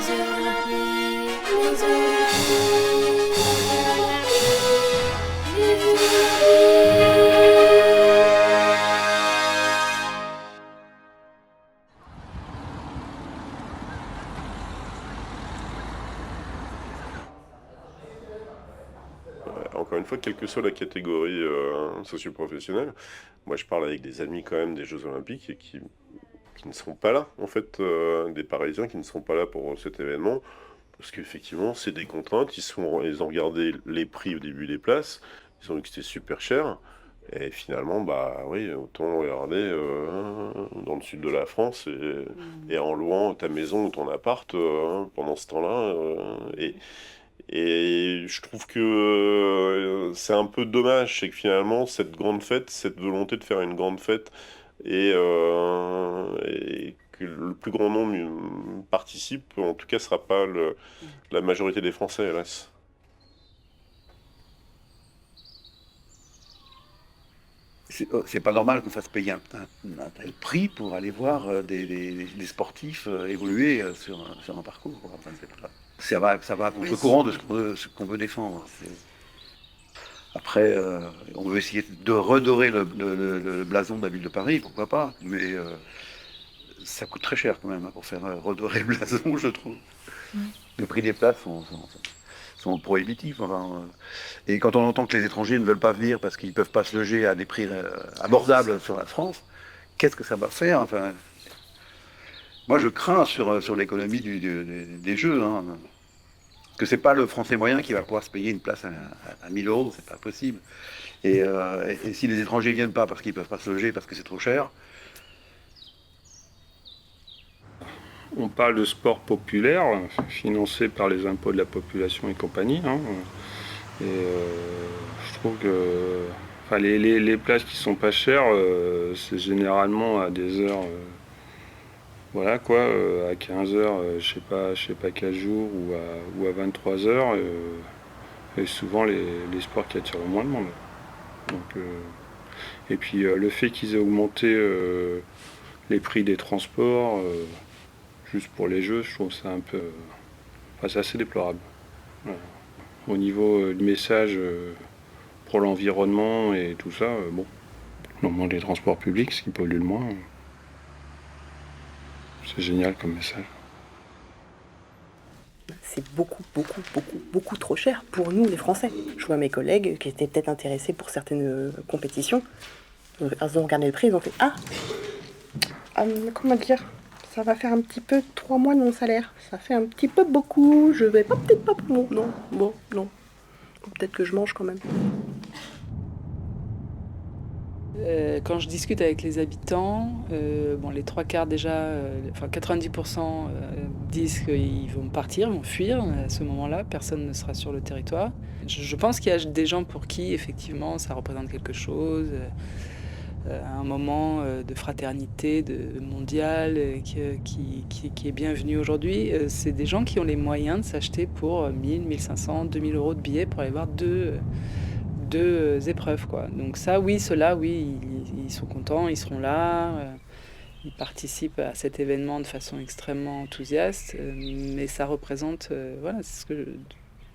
Encore une fois, quelle que soit la catégorie socio-professionnelle, moi je parle avec des amis quand même des Jeux Olympiques et qui ne seront pas là, en fait, des Parisiens qui ne seront pas là pour cet événement, parce qu'effectivement c'est des contraintes, ils ont regardé les prix au début des places, ils ont vu que c'était super cher, et finalement, bah oui, autant regarder dans le sud de la France et en louant ta maison ou ton appart pendant ce temps-là, et je trouve que c'est un peu dommage, c'est que finalement, cette grande fête, cette volonté de faire une grande fête et que le plus grand nombre participe, en tout cas, ce sera pas la majorité des Français, hélas. C'est pas normal qu'on fasse payer un tel prix pour aller voir des sportifs évoluer sur un parcours, quoi. Enfin, ça va à contre-courant de ce qu'on veut défendre. Après, on veut essayer de redorer le blason de la ville de Paris, pourquoi pas, mais ça coûte très cher quand même, hein, pour faire redorer le blason, je trouve. Le prix des places sont prohibitifs. Enfin, et quand on entend que les étrangers ne veulent pas venir parce qu'ils ne peuvent pas se loger à des prix abordables sur la France, qu'est-ce que ça va faire? Enfin, moi, je crains sur l'économie des Jeux, hein, que c'est pas le Français moyen qui va pouvoir se payer une place à 1000 euros, c'est pas possible. Et si les étrangers viennent pas parce qu'ils peuvent pas se loger, parce que c'est trop cher. On parle de sport populaire, financé par les impôts de la population et compagnie. Hein. Et je trouve que enfin, les places qui sont pas chères, c'est généralement à des heures, voilà quoi, à 15 heures, je sais pas quel jour, ou à 23 heures. Et souvent les sports qui attirent le moins de monde. Donc, et puis le fait qu'ils aient augmenté les prix des transports juste pour les jeux, je trouve ça un peu... Enfin, c'est assez déplorable. Voilà. Au niveau du message pour l'environnement et tout ça, bon, on demande les transports publics, ce qui pollue le moins. C'est génial comme message. C'est beaucoup trop cher pour nous les Français. Je vois mes collègues qui étaient peut-être intéressés pour certaines compétitions. Ils ont regardé le prix, ils ont fait « Ah, comment dire ? Ça va faire un petit peu 3 mois de mon salaire. Ça fait un petit peu beaucoup. Je vais pas, peut-être pas pour non. Bon, non. Peut-être que je mange quand même. » Quand je discute avec les habitants, les 3/4 déjà, 90% disent qu'ils vont partir, vont fuir à ce moment-là. Personne ne sera sur le territoire. Je pense qu'il y a des gens pour qui, effectivement, ça représente quelque chose. Un moment de fraternité mondiale qui est bienvenu aujourd'hui. C'est des gens qui ont les moyens de s'acheter pour 1000, 1500, 2000 euros de billets pour aller voir deux épreuves, quoi. Donc ça, oui, ceux-là, oui, ils sont contents, ils seront là, ils participent à cet événement de façon extrêmement enthousiaste, mais ça représente,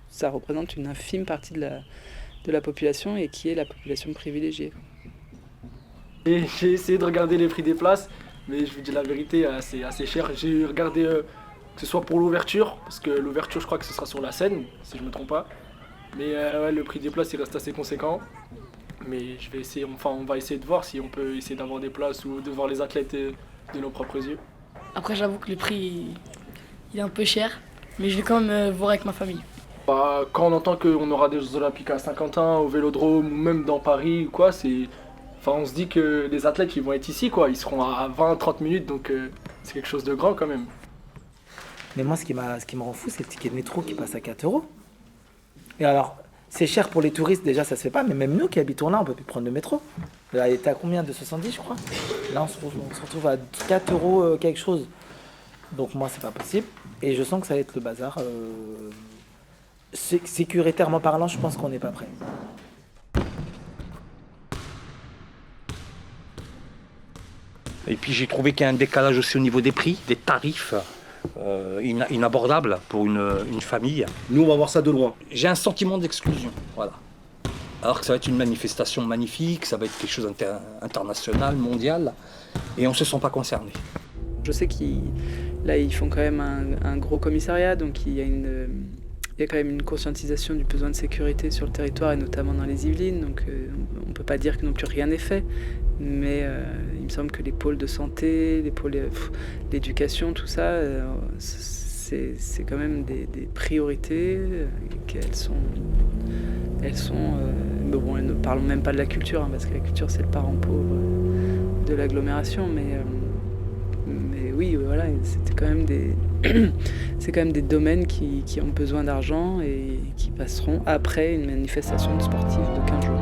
ça représente une infime partie de la population et qui est la population privilégiée. Et j'ai essayé de regarder les prix des places, mais je vous dis la vérité, c'est assez cher. J'ai regardé que ce soit pour l'ouverture, parce que l'ouverture, je crois que ce sera sur la scène, si je me trompe pas. Mais ouais, le prix des places, il reste assez conséquent. Mais je vais essayer, on va essayer de voir si on peut essayer d'avoir des places ou de voir les athlètes de nos propres yeux. Après, j'avoue que le prix, il est un peu cher, mais je vais quand même voir avec ma famille. Bah, quand on entend qu'on aura des Jeux Olympiques à Saint-Quentin, au Vélodrome ou même dans Paris ou quoi, on se dit que les athlètes ils vont être ici, quoi. Ils seront à 20-30 minutes, donc c'est quelque chose de grand quand même. Mais moi, ce qui me rend fou, c'est le ticket de métro qui passe à 4 euros. Et alors, c'est cher pour les touristes, déjà, ça se fait pas, mais même nous qui habitons là, on peut plus prendre le métro. Là, il était à combien? 270, je crois. Là, on se retrouve à 4 euros quelque chose. Donc, moi, c'est pas possible. Et je sens que ça va être le bazar. Sécuritairement parlant, je pense qu'on n'est pas prêt. Et puis j'ai trouvé qu'il y a un décalage aussi au niveau des prix, des tarifs. inabordable pour une famille. Nous, on va voir ça de loin. J'ai un sentiment d'exclusion, voilà. Alors que ça va être une manifestation magnifique, ça va être quelque chose d'international, mondial, et on ne se sent pas concerné. Je sais qu'ils font quand même un gros commissariat, donc il y a quand même une conscientisation du besoin de sécurité sur le territoire, et notamment dans les Yvelines, donc on ne peut pas dire que non plus rien n'est fait, mais il me semble que les pôles de santé, les pôles d'éducation, tout ça, c'est quand même des priorités, qu'elles sont... mais bon, ne parlons même pas de la culture, parce que la culture c'est le parent pauvre de l'agglomération, mais oui, voilà, c'est quand même des domaines qui ont besoin d'argent et qui passeront après une manifestation sportive de 15 jours.